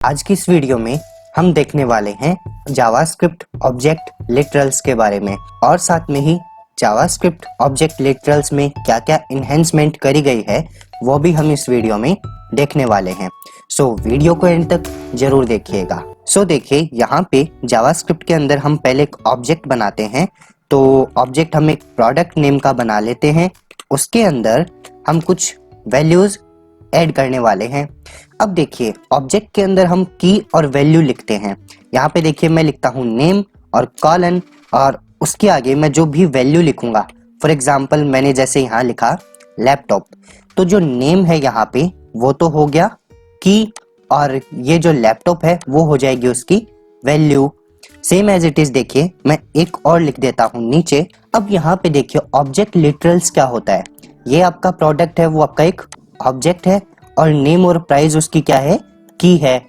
आज की इस वीडियो में हम देखने वाले हैं जावास्क्रिप्ट ऑब्जेक्ट लिटरल्स के बारे में और साथ में ही जावास्क्रिप्ट ऑब्जेक्ट लिटरल्स में क्या क्या इन्हेंसमेंट करी गई है वो भी हम इस वीडियो में देखने वाले हैं। सो वीडियो को एंड तक जरूर देखिएगा। सो देखिए यहाँ पे जावास्क्रिप्ट के अंदर हम पहले एक ऑब्जेक्ट बनाते हैं। तो ऑब्जेक्ट हम एक प्रोडक्ट नेम का बना लेते हैं, उसके अंदर हम कुछ वैल्यूज ऐड करने वाले हैं। अब देखिए ऑब्जेक्ट के अंदर हम की और वैल्यू लिखते हैं। यहाँ पे देखिए मैं लिखता हूँ नेम और कॉलन और उसके आगे मैं जो भी वैल्यू लिखूंगा, फॉर एग्जांपल मैंने जैसे यहाँ लिखा लैपटॉप, तो जो नेम है यहाँ पे वो तो हो गया की और ये जो लैपटॉप है वो हो जाएगी उसकी value. Same as it is देखिए मैं एक और लिख देता हूँ नीचे। अब यहाँ पे देखिए ऑब्जेक्ट लिटरल्स क्या होता है, ये आपका प्रोडक्ट है वो आपका एक ऑब्जेक्ट है और नेम और प्राइस उसकी क्या है, की है।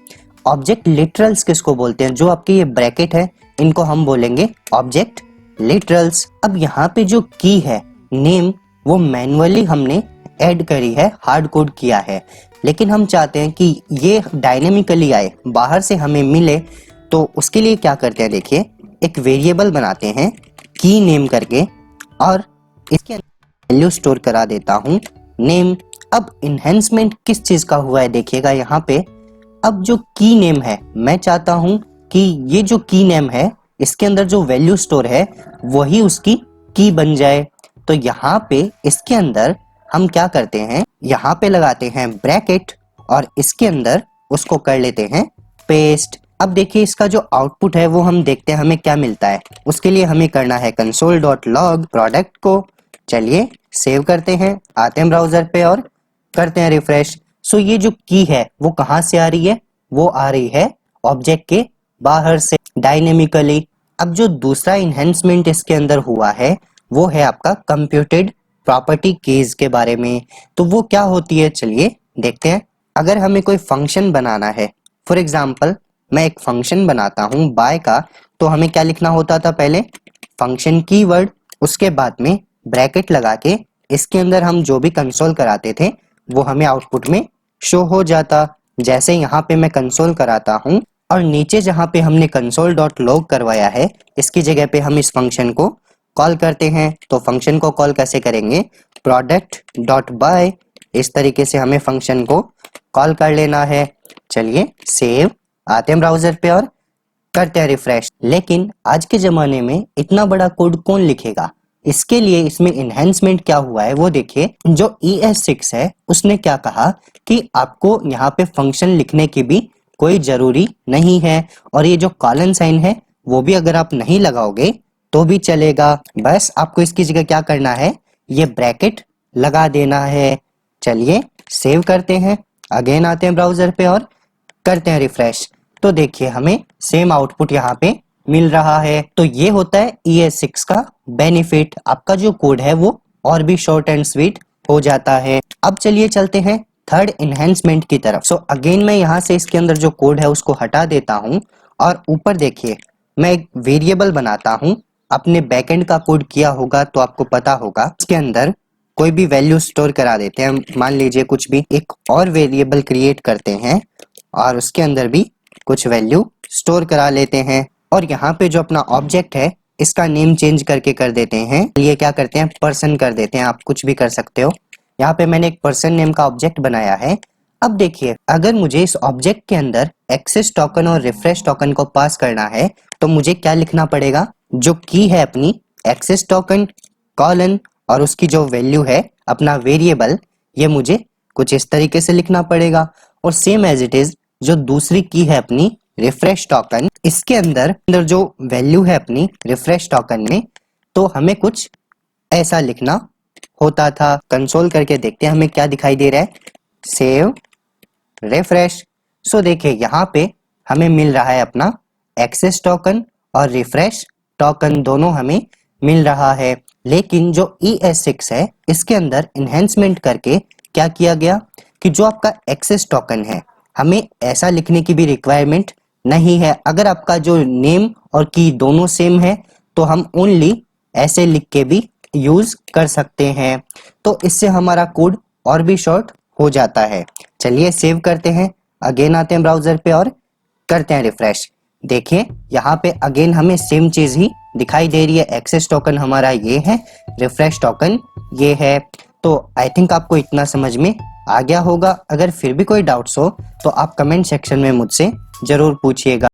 ऑब्जेक्ट लिटरल्स किसको बोलते हैं, जो आपके ये ब्रैकेट है इनको हम बोलेंगे ऑब्जेक्ट लिटरल्स। अब यहाँ पे जो की है नेम वो मैन्युअली हमने ऐड करी है, हार्ड कोड किया है, लेकिन हम चाहते हैं कि ये डायनेमिकली आए, बाहर से हमें मिले। तो उसके लिए क्या करते हैं, देखिए एक वेरिएबल बनाते हैं की नेम करके और इसके अंदर वैल्यू स्टोर करा देता हूँ नेम। अब इन्हेंसमेंट किस चीज का हुआ है देखिएगा यहाँ पे। अब जो की नेम है मैं चाहता हूं कि ये जो की नेम है इसके अंदर जो वैल्यू स्टोर है वही उसकी की बन जाए। तो यहाँ पे इसके अंदर हम क्या करते हैं, यहाँ पे लगाते हैं ब्रैकेट और इसके अंदर उसको कर लेते हैं पेस्ट। अब देखिए इसका जो आउटपुट है वो हम देखते हैं हमें क्या मिलता है। उसके लिए हमें करना है console.log प्रोडक्ट को। चलिए सेव करते हैं, आते हैं ब्राउजर पे और करते हैं रिफ्रेश। सो ये जो की है वो कहाँ से आ रही है, वो आ रही है ऑब्जेक्ट के बाहर से डायनेमिकली। अब जो दूसरा इन्हेंसमेंट इसके अंदर हुआ है वो है आपका कंप्यूटेड प्रॉपर्टी कीज के बारे में। तो वो क्या होती है चलिए देखते हैं। अगर हमें कोई फंक्शन बनाना है, फॉर एग्जाम्पल मैं एक फंक्शन बनाता हूँ बाय का, तो हमें क्या लिखना होता था, पहले फंक्शन कीवर्ड, उसके बाद में ब्रैकेट लगा के इसके अंदर हम जो भी कंसोल कराते थे वो हमें आउटपुट में शो हो जाता। जैसे यहाँ पे मैं कंसोल कराता हूँ और नीचे जहाँ पे हमने console.log करवाया है इसकी जगह पे हम इस फंक्शन को कॉल करते हैं। तो फंक्शन को कॉल कैसे करेंगे, product.by, इस तरीके से हमें फंक्शन को कॉल कर लेना है। चलिए सेव, आते हैं ब्राउजर पे और करते हैं रिफ्रेश। लेकिन आज के जमाने में इतना बड़ा कोड कौन लिखेगा, इसके लिए इसमें इन्हेंसमेंट क्या हुआ है वो देखिए। जो ES6 है उसने क्या कहा कि आपको यहाँ पे फंक्शन लिखने की भी कोई जरूरी नहीं है और ये जो कॉलन साइन है वो भी अगर आप नहीं लगाओगे तो भी चलेगा। बस आपको इसकी जगह क्या करना है, ये ब्रैकेट लगा देना है। चलिए सेव करते हैं, अगेन आते हैं ब्राउजर पे और करते हैं रिफ्रेश। तो देखिए हमें सेम आउटपुट यहाँ पे मिल रहा है। तो ये होता है ES6 का बेनिफिट, आपका जो कोड है वो और भी शॉर्ट एंड स्वीट हो जाता है। अब चलिए चलते हैं थर्ड इन्हेंसमेंट की तरफ। सो अगेन मैं यहाँ से इसके अंदर जो कोड है उसको हटा देता हूँ और ऊपर देखिए मैं एक वेरिएबल बनाता हूँ। अपने बैकएंड का कोड किया होगा तो आपको पता होगा, इसके अंदर कोई भी वैल्यू स्टोर करा देते हैं। मान लीजिए कुछ भी एक और वेरिएबल क्रिएट करते हैं और उसके अंदर भी कुछ वैल्यू स्टोर करा लेते हैं और यहाँ पे जो अपना ऑब्जेक्ट है इसका नेम चेंज करके कर देते हैं। ये क्या करते हैं, पर्सन कर देते हैं, आप कुछ भी कर सकते हो। यहाँ पे मैंने एक पर्सन नेम का ऑब्जेक्ट बनाया है। अब देखिए अगर मुझे इस ऑब्जेक्ट के अंदर एक्सेस टोकन और रिफ्रेश टोकन को पास करना है तो मुझे क्या लिखना पड़ेगा, जो की है अपनी एक्सेस टोकन कॉलन और उसकी जो वैल्यू है अपना वेरिएबल, ये मुझे कुछ इस तरीके से लिखना पड़ेगा। और सेम एज इट इज जो दूसरी की है अपनी रिफ्रेश टोकन, इसके अंदर जो वैल्यू है अपनी रिफ्रेश टोकन में, तो हमें कुछ ऐसा लिखना होता था। कंसोल करके देखते हैं हमें क्या दिखाई दे रहा है, सेव रिफ्रेश। सो देखिए यहाँ पे हमें मिल रहा है अपना एक्सेस टोकन और रिफ्रेश टोकन, दोनों हमें मिल रहा है। लेकिन जो ES6 है इसके अंदर इन्हेंसमेंट करके क्या किया गया कि जो आपका एक्सेस टोकन है हमें ऐसा लिखने की भी रिक्वायरमेंट नहीं है। अगर आपका जो नेम और की दोनों सेम है तो हम ओनली ऐसे लिख के भी यूज कर सकते हैं। तो इससे हमारा कोड और भी शॉर्ट हो जाता है। चलिए सेव करते हैं, अगेन आते हैं ब्राउजर पे और करते हैं रिफ्रेश। देखिए यहाँ पे अगेन हमें सेम चीज ही दिखाई दे रही है। एक्सेस टोकन हमारा ये है, रिफ्रेश टोकन ये है। तो आई थिंक आपको इतना समझ में आ गया होगा। अगर फिर भी कोई डाउट्स हो तो आप कमेंट सेक्शन में मुझसे जरूर पूछिएगा।